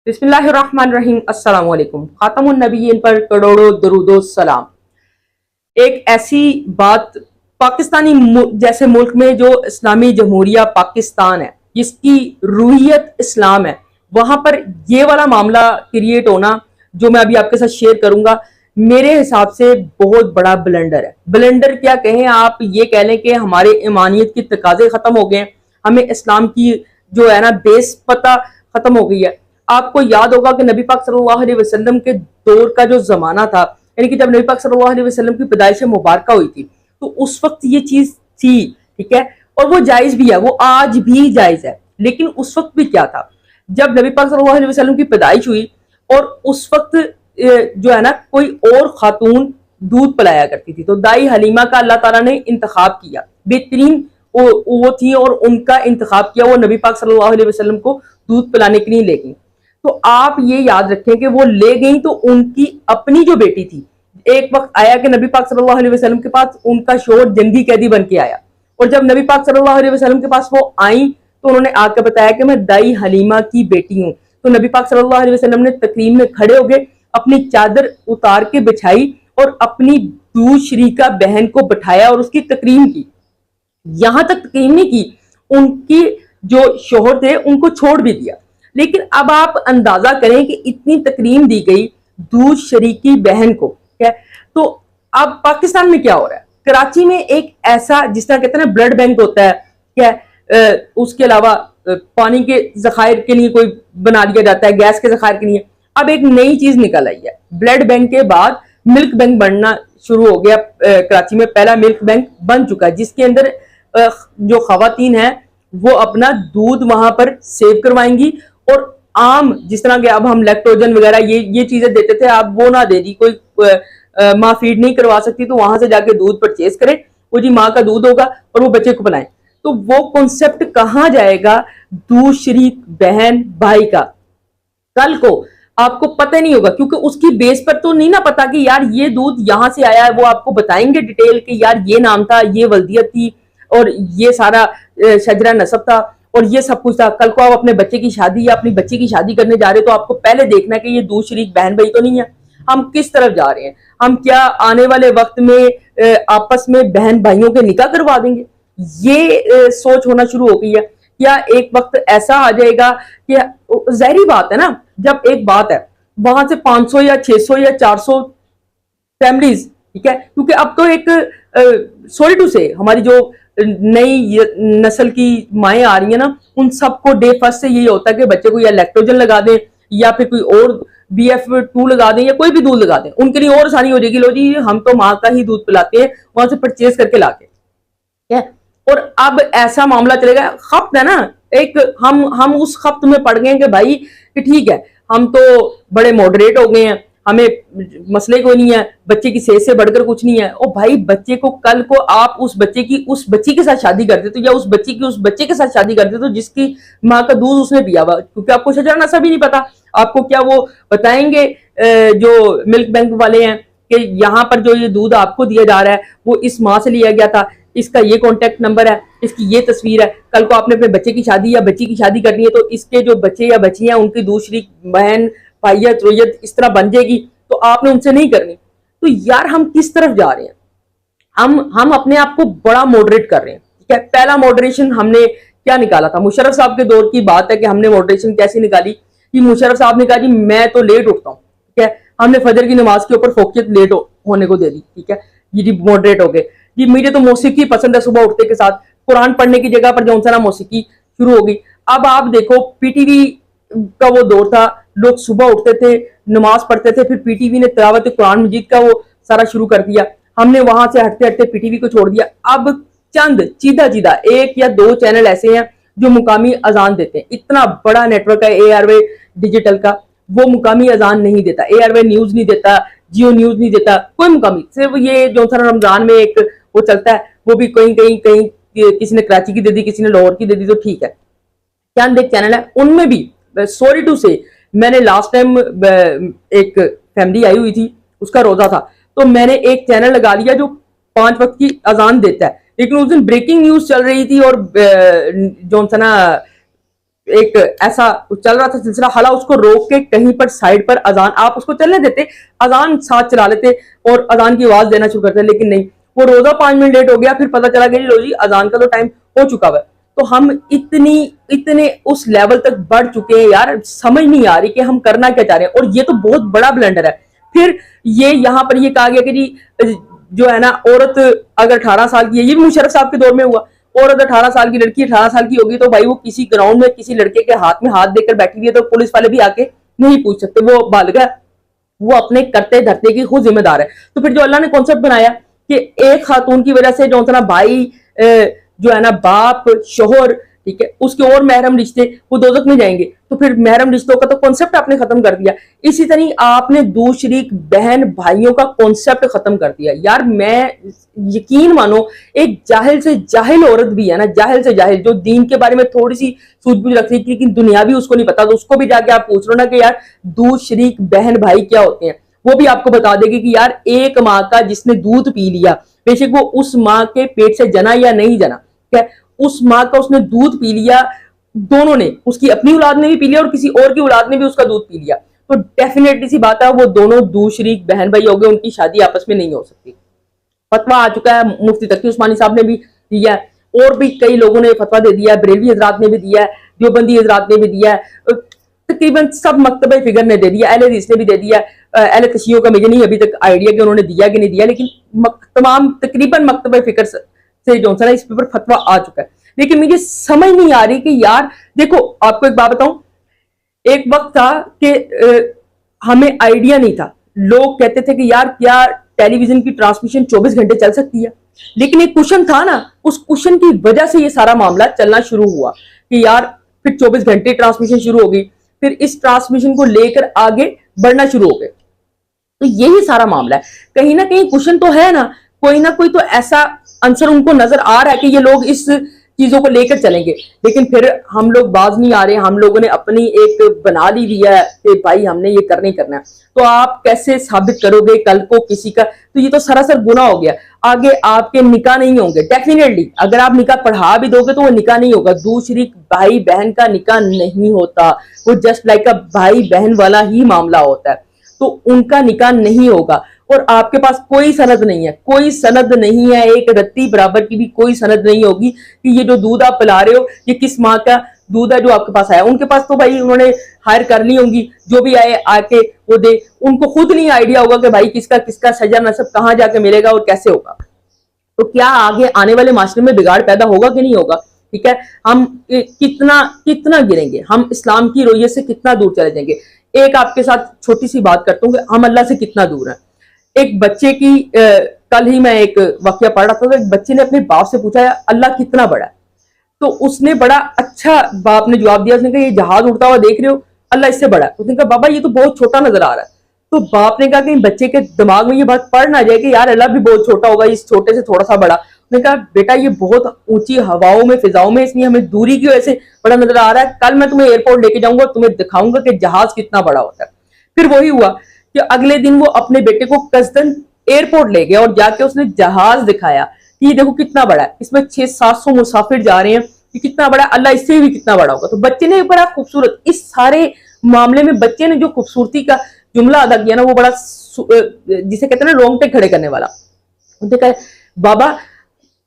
बिस्मिल्लाहिर्रहमानिर्रहीम। अस्सलाम वालेकुम। खातमुन नबीयीन पर करोड़ों दरूदो सलाम। एक ऐसी बात, जैसे मुल्क में जो इस्लामी जमहूरिया पाकिस्तान है, जिसकी रूहियत इस्लाम है, वहां पर ये वाला मामला क्रिएट होना जो मैं अभी आपके साथ शेयर करूंगा, मेरे हिसाब से बहुत बड़ा ब्लंडर है। ब्लंडर क्या कहें, आप ये कह लें कि हमारे ईमानियत की तकाजे खत्म हो गए हैं, हमें इस्लाम की जो है ना बेस पता खत्म हो गई है। आपको याद होगा कि नबी पाक सल्लल्लाहु अलैहि वसल्लम के दौर का जो जमाना था, यानी कि जब नबी पाक सल्लल्लाहु अलैहि वसल्लम की पैदाइश मुबारक हुई थी, तो उस वक्त ये चीज थी, ठीक है, और वो जायज भी है, वो आज भी जायज है। लेकिन उस वक्त भी क्या था, जब नबी पाक सल्लल्लाहु अलैहि वसल्लम की पैदाइश हुई और उस वक्त जो है ना कोई और खातून दूध पिलाया करती थी, तो दाई हलीमा का अल्लाह ताला ने इंतखाब किया, बेहतरीन वो थी और उनका इंतखाब किया, वो नबी पाक सल्लल्लाहु अलैहि वसल्लम को दूध पिलाने के लिए ले गई। तो आप ये याद रखें कि वो ले गई तो उनकी अपनी जो बेटी थी, एक वक्त आया कि नबी पाक सल्लल्लाहु अलैहि वसल्लम के पास उनका शोहर जंगी कैदी बन के आया, और जब नबी पाक सल्लल्लाहु अलैहि वसल्लम के पास वो आई तो उन्होंने आकर बताया कि मैं दाई हलीमा की बेटी हूँ। तो नबी पाक सल्लल्लाहु अलैहि वसल्लम ने तकरीम में खड़े हो गए, अपनी चादर उतार के बिछाई और अपनी दूसरी का बहन को बिठाया और उसकी तकरीम की। यहां तक तकरीम नहीं की, उनकी जो शोहर थे उनको छोड़ भी दिया। लेकिन अब आप अंदाजा करें कि इतनी तकरीम दी गई दूध शरीकी बहन को, क्या? तो अब पाकिस्तान में क्या हो रहा है, कराची में एक ऐसा, जिस तरह कहते हैं ना ब्लड बैंक होता है, क्या? उसके अलावा पानी के जखायर के लिए कोई बना दिया जाता है, गैस के जखायर के लिए। अब एक नई चीज निकल आई है, ब्लड बैंक के बाद मिल्क बैंक बनना शुरू हो गया। कराची में पहला मिल्क बैंक बन चुका है, जिसके अंदर जो खवातीन है वो अपना दूध वहां पर सेव करवाएंगी, और आम जिस तरह के अब हम लैक्टोजन वगैरह ये चीजें देते थे, अब वो ना दे दी, कोई माँ फीड नहीं करवा सकती तो वहां से जाके दूध परचेज करे, वो जी माँ का दूध होगा और वो बच्चे को पिलाएं। तो वो कॉन्सेप्ट कहाँ जाएगा दूध शरीक बहन भाई का? कल को आपको पता नहीं होगा, क्योंकि उसकी बेस पर तो नहीं ना पता कि यार ये दूध यहां से आया है। वो आपको बताएंगे डिटेल कि यार ये नाम था, ये वल्दियत थी, और ये सारा शजरा नसब था, और ये सब कुछ था। कल को आप अपने बच्चे की शादी या अपनी बच्ची की शादी करने जा रहे हो तो आपको पहले देखना है कि ये दूध शरीक बहन भाई तो नहीं है। हम किस तरफ जा रहे हैं? हम क्या आने वाले वक्त में आपस में बहन भाइयों के निकाह करवा देंगे? ये सोच होना शुरू हो गई है। या एक वक्त ऐसा आ जाएगा कि जहरी बात है ना, जब एक बात है वहां से 500 या 600 या 400 फैमिलीज, ठीक है, क्योंकि अब तो एक सॉरी टू से हमारी जो नई नस्ल की माएँ आ रही है ना, उन सबको डे फर्स्ट से यही होता है कि बच्चे को या लैक्टोजन लगा दें या फिर कोई और BF2 लगा दें या कोई भी दूध लगा दें, उनके लिए और आसानी हो जाएगी। लो जी, हम तो माँ का ही दूध पिलाते हैं वहां से परचेज करके लाके, ठीक है। और अब ऐसा मामला चलेगा, खप्त है ना, एक हम उस खप्त में पड़ गए कि भाई कि ठीक है, हम तो बड़े मॉडरेट हो गए हैं, हमें मसले कोई नहीं है, बच्चे की सेहत से बढ़कर कुछ नहीं है। ओ भाई, बच्चे को कल को आप उस बच्ची के साथ शादी कर देते, या उस बच्ची की उस बच्चे के साथ शादी कर देते तो जिसकी माँ का दूध उसने पिया हुआ, क्योंकि आपको शजरा नसा भी नहीं पता। आपको क्या वो बताएंगे जो मिल्क बैंक वाले हैं कि यहाँ पर जो ये दूध आपको दिया जा रहा है वो इस माँ से लिया गया था, इसका ये कॉन्टेक्ट नंबर है, इसकी ये तस्वीर है। कल को आपने अपने बच्चे की शादी या बच्ची की शादी करनी है तो इसके जो बच्चे या बच्चियां उनकी दूसरी बहन भाइयत रोयत इस तरह बन जाएगी, तो आपने उनसे नहीं करनी। तो यार हम किस तरफ जा रहे हैं? हम अपने आप को बड़ा मॉडरेट कर रहे हैं, ठीक है। पहला मॉडरेशन हमने क्या निकाला था, मुशर्रफ साहब के दौर की बात है कि हमने मॉडरेशन कैसी निकाली कि मुशर्रफ साहब ने कहा जी मैं तो लेट उठता हूँ, ठीक है, हमने फजर की नमाज के ऊपर फोकियत लेट होने को दे दी, ठीक है, ये जी मॉडरेट हो गए जी। मुझे तो मौसीकी पसंद है, सुबह उठते के साथ कुरान पढ़ने की जगह पर जो सा ना मौसीकी शुरू हो गई। अब आप देखो PTV का वो दौर था, लोग सुबह उठते थे, नमाज पढ़ते थे, फिर PTV ने तिलावत कुरान मजीद का वो सारा शुरू कर दिया। हमने वहां से हटते हटते PTV को छोड़ दिया। अब चंद सीधा सीधा 1 या 2 चैनल ऐसे हैं जो मुकामी अजान देते हैं। इतना बड़ा नेटवर्क है ARY डिजिटल का, वो मुकामी अजान नहीं देता, ARY न्यूज नहीं देता, जियो न्यूज नहीं देता, कोई मुकामी। सिर्फ ये जो सा रमजान में एक वो चलता है, वो भी कहीं कहीं कहीं किसी ने कराची की दे दी, किसी ने लाहौर की दे दी, तो ठीक है। चंद एक चैनल है, उनमें भी सॉरी टू से, मैंने लास्ट टाइम एक फैमिली आई हुई थी, उसका रोजा था, तो मैंने एक चैनल लगा लिया जो 5 वक्त की अजान देता है, लेकिन उस दिन ब्रेकिंग न्यूज चल रही थी और जो सा ना एक ऐसा चल रहा था सिलसिला, हाला उसको रोक के कहीं पर साइड पर अजान आप उसको चलने देते, अजान साथ चला लेते और अजान की आवाज देना शुरू करते, लेकिन नहीं, वो रोजा 5 मिनट लेट हो गया, फिर पता चला कि लो जी अजान का तो टाइम हो चुका है। तो हम इतने उस लेवल तक बढ़ चुके हैं यार, समझ नहीं आ रही कि हम करना क्या चाह रहे हैं, और ये तो बहुत बड़ा ब्लंडर है। फिर ये यहाँ पर ये कहा गया कि जी जो है ना, औरत अगर 18 साल की है, ये भी मुशर्रफ साहब के दौर में हुआ, औरत 18 साल की, लड़की 18 साल की होगी तो भाई वो किसी ग्राउंड में किसी लड़के के हाथ में हाथ देकर बैठी हुई है तो पुलिस वाले भी आके नहीं पूछ सकते, वो बालिग है, वो अपने करते धरते की खुद जिम्मेदार है। तो फिर जो अल्लाह ने कॉन्सेप्ट बनाया कि एक खातून की वजह से जो ना भाई जो है ना बाप शोहर, ठीक है, उसके और महरम रिश्ते वो दोजख में जाएंगे, तो फिर महरम रिश्तों का तो कॉन्सेप्ट आपने खत्म कर दिया। इसी तरह आपने दूसरी बहन भाइयों का कॉन्सेप्ट खत्म कर दिया। यार मैं यकीन मानो, एक जाहिल से जाहिल औरत भी है ना, जाहिल से जाहिल, जो दीन के बारे में थोड़ी सी सूझबूझ रखती थी लेकिन दुनिया भी उसको नहीं पता, तो उसको भी जाके आप पूछ लो ना कि यार दूसरी बहन भाई क्या होते हैं, वो भी आपको बता देगी कि यार एक माँ का जिसने दूध पी लिया, बेशक वो उस माँ के पेट से जना या नहीं जना, क्या उस माँ का उसने दूध पी लिया, दोनों ने, उसकी अपनी औलाद ने भी पी लिया और किसी और की औलाद ने भी उसका दूध पी लिया, तो डेफिनेटली सी बात है वो दोनों दूसरी बहन भाई हो गए, उनकी शादी आपस में नहीं हो सकती। फतवा आ चुका है, मुफ्ती तकी उस्मानी साहब ने भी दिया है, और भी कई लोगों ने फतवा दे दिया है, बरेलवी हजरात ने भी दिया है, देवबंदी हजरात ने भी दिया है, तकरीबन सब मकतबा फिगर ने दे दिया, अहले हदीस ने भी दे दिया, अहले तशय्युह का मुझे नहीं अभी तक आइडिया कि उन्होंने दिया कि नहीं दिया, लेकिन तमाम तकरीबन मकतबा फिकर से जो है इस पेपर फतवा आ चुका है। लेकिन मुझे समझ नहीं आ रही कि यार देखो, आपको एक बात बताऊं, एक वक्त था कि हमें आइडिया नहीं था, लोग कहते थे कि यार क्या टेलीविजन की ट्रांसमिशन 24 घंटे चल सकती है, लेकिन एक क्वेश्चन था ना, उस क्वेश्चन की वजह से ये सारा मामला चलना शुरू हुआ कि यार फिर 24 घंटे ट्रांसमिशन शुरू हो गई, फिर इस ट्रांसमिशन को लेकर आगे बढ़ना शुरू हो गए। तो यही सारा मामला है, कहीं ना कहीं क्वेश्चन तो है ना कोई तो ऐसा आंसर उनको नजर आ रहा है कि ये लोग इस चीजों को लेकर चलेंगे, लेकिन फिर हम लोग बाज नहीं आ रहे, हम लोगों ने अपनी एक बना ली है कि भाई हमने ये करना ही करना है। तो आप कैसे साबित करोगे कल को किसी का, तो ये तो सरासर गुनाह हो गया, आगे आपके निकाह नहीं होंगे डेफिनेटली, अगर आप निकाह पढ़ा भी दोगे तो वो निकाह नहीं होगा, दूसरी भाई बहन का निकाह नहीं होता, वो जस्ट लाइक अ भाई बहन वाला ही मामला होता है, तो उनका निकाह नहीं होगा। और आपके पास कोई सनद नहीं है, कोई सनद नहीं है, एक रत्ती बराबर की भी कोई सनद नहीं होगी कि ये जो दूध आप पिला रहे हो ये किस माँ का दूध है जो आपके पास आया। उनके पास तो भाई उन्होंने हायर कर ली होंगी, जो भी आए आके वो दे, उनको खुद नहीं आइडिया होगा कि भाई किसका किसका सजा नसब कहाँ जाके मिलेगा और कैसे होगा। तो क्या आगे आने वाले माशरे में बिगाड़ पैदा होगा कि नहीं होगा, ठीक है, हम कितना कितना गिरेंगे, हम इस्लाम की रोयत से कितना दूर चले जाएंगे। एक आपके साथ छोटी सी बात करता हूँ कि हम अल्लाह से कितना दूर हैं। एक बच्चे की कल ही मैं एक वाकया पढ़ रहा था, तो एक बच्चे ने अपने बाप से पूछा अल्लाह कितना बड़ा है, तो उसने बड़ा अच्छा बाप ने जवाब दिया, उसने कहा ये जहाज उड़ता हुआ देख रहे हो, अल्लाह इससे बड़ा है। उसने कहा बाबा ये तो बहुत छोटा नजर आ रहा है। तो बाप ने कहा कि बच्चे के दिमाग में ये बात पड़ ना जाए कि यार अल्लाह भी बहुत छोटा होगा, इस छोटे से थोड़ा सा बड़ा। उसने कहा बेटा ये बहुत ऊंची हवाओं में फिजाओं में, इसलिए हमें दूरी की वजह से बड़ा नजर आ रहा है, कल मैं तुम्हें एयरपोर्ट लेके जाऊंगा, तुम्हें दिखाऊंगा कि जहाज कितना बड़ा होता है। फिर वही हुआ कि अगले दिन वो अपने बेटे को कसदन एयरपोर्ट ले गया और जाके उसने जहाज दिखाया कि ये देखो कितना बड़ा है, इसमें 600-700 मुसाफिर जा रहे हैं, ये कितना बड़ा, अल्लाह इससे भी कितना बड़ा होगा। तो बच्चे ने बड़ा खूबसूरत, इस सारे मामले में बच्चे ने जो खूबसूरती का जुमला अदा किया ना, वो बड़ा जिसे कहते हैं ना रोंगटे खड़े करने वाला। उन्होंने कहा बाबा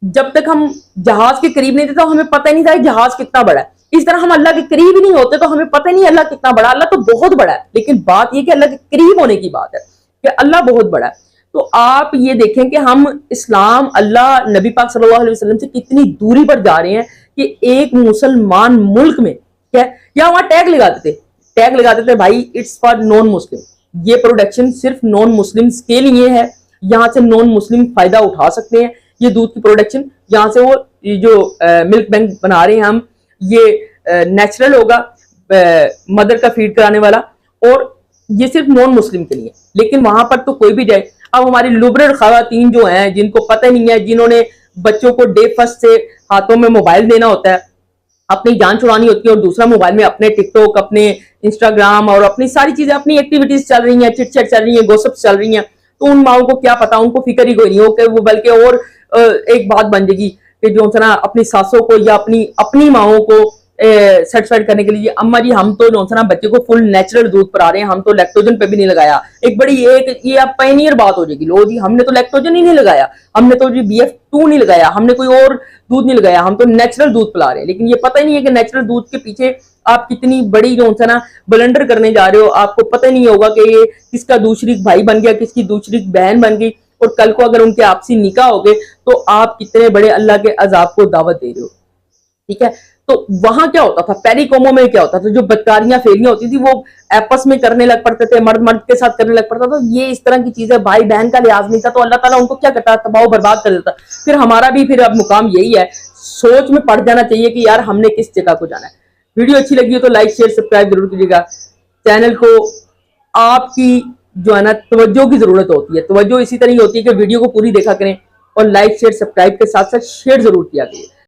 जब तक हम जहाज के करीब नहीं थे तो हमें पता ही नहीं था जहाज कितना बड़ा है, इस तरह हम अल्लाह के करीब ही नहीं होते तो हमें पता ही नहीं अल्लाह कितना बड़ा। अल्लाह तो बहुत बड़ा है, लेकिन बात यह कि अल्लाह के करीब होने की बात है कि अल्लाह बहुत बड़ा है। तो आप ये देखें कि हम इस्लाम अल्लाह नबी पाक सल्लल्लाहु अलैहि वसल्लम से कितनी दूरी पर जा रहे हैं कि एक मुसलमान मुल्क में क्या या वहां टैग लगाते थे भाई इट्स फॉर नॉन मुस्लिम, ये प्रोडक्शन सिर्फ नॉन मुस्लिम्स के लिए है, यहाँ से नॉन मुस्लिम फायदा उठा सकते हैं, ये दूध की प्रोडक्शन यहाँ से वो जो मिल्क बैंक बना रहे हैं हम, ये नेचुरल होगा मदर का फीड कराने वाला, और ये सिर्फ नॉन मुस्लिम के लिए। लेकिन वहां पर तो कोई भी जाए, अब हमारी लुबरल खवातीन जो हैं जिनको पता नहीं है, जिन्होंने बच्चों को डे फर्स्ट से हाथों में मोबाइल देना होता है, अपनी जान छुड़ानी होती है, और दूसरा मोबाइल में अपने टिकटॉक, अपने इंस्टाग्राम और अपनी सारी चीजें, अपनी एक्टिविटीज चल रही हैं, चिट चैट चल रही है, गोसिप्स चल रही हैं, तो उन माओ को क्या पता, उनको फिक्र ही कोई नहीं हो कि वो, बल्कि और एक बात बन जाएगी कि जो ना अपनी सासों को या अपनी माओ को सेटिस्फाइड करने के लिए अम्मा जी हम तो जो ना बच्चे को फुल नेचुरल दूध पिला रहे हैं, हम तो लैक्टोजन पे भी नहीं लगाया। एक बड़ी एक ये अब पायनियर बात हो जाएगी, लो जी हमने तो लैक्टोजन ही नहीं लगाया, हमने तो जी BF2 नहीं लगाया, हमने कोई और दूध नहीं लगाया, हम तो नेचुरल दूध पिला रहे हैं। लेकिन ये पता ही नहीं है कि नेचुरल दूध के पीछे आप कितनी बड़ी जो ना ब्लंडर करने जा रहे हो। आपको पता ही नहीं होगा कि ये किसका दूसरी भाई बन गया, किसकी दूसरी बहन बन गई, और कल को अगर उनके आपसी निकाह हो गए तो आप कितने बड़े अल्लाह के अजाब को दावत दे रहे हो। ठीक है, तो वहां क्या होता था, पहली कौमों में क्या होता था, जो बदकारियां फेलियां होती थी वो आपस में करने लग पड़ते थे, मर्द मर्द के साथ करने लग पड़ता था। ये इस तरह की चीजें, भाई बहन का लिहाज नहीं था, तो अल्लाह ताला उनको क्या करता, तबाह बर्बाद कर देता। फिर हमारा भी फिर अब मुकाम यही है, सोच में पड़ जाना चाहिए कि यार हमने किस जगह को जाना है। वीडियो अच्छी लगी हो तो लाइक शेयर सब्सक्राइब जरूर कीजिएगा। चैनल को आपकी जो है ना तवज्जो की जरूरत होती है, तवज्जो इसी तरह होती है कि वीडियो को पूरी देखा करें और लाइक शेयर सब्सक्राइब के साथ साथ शेयर जरूर किया करिए।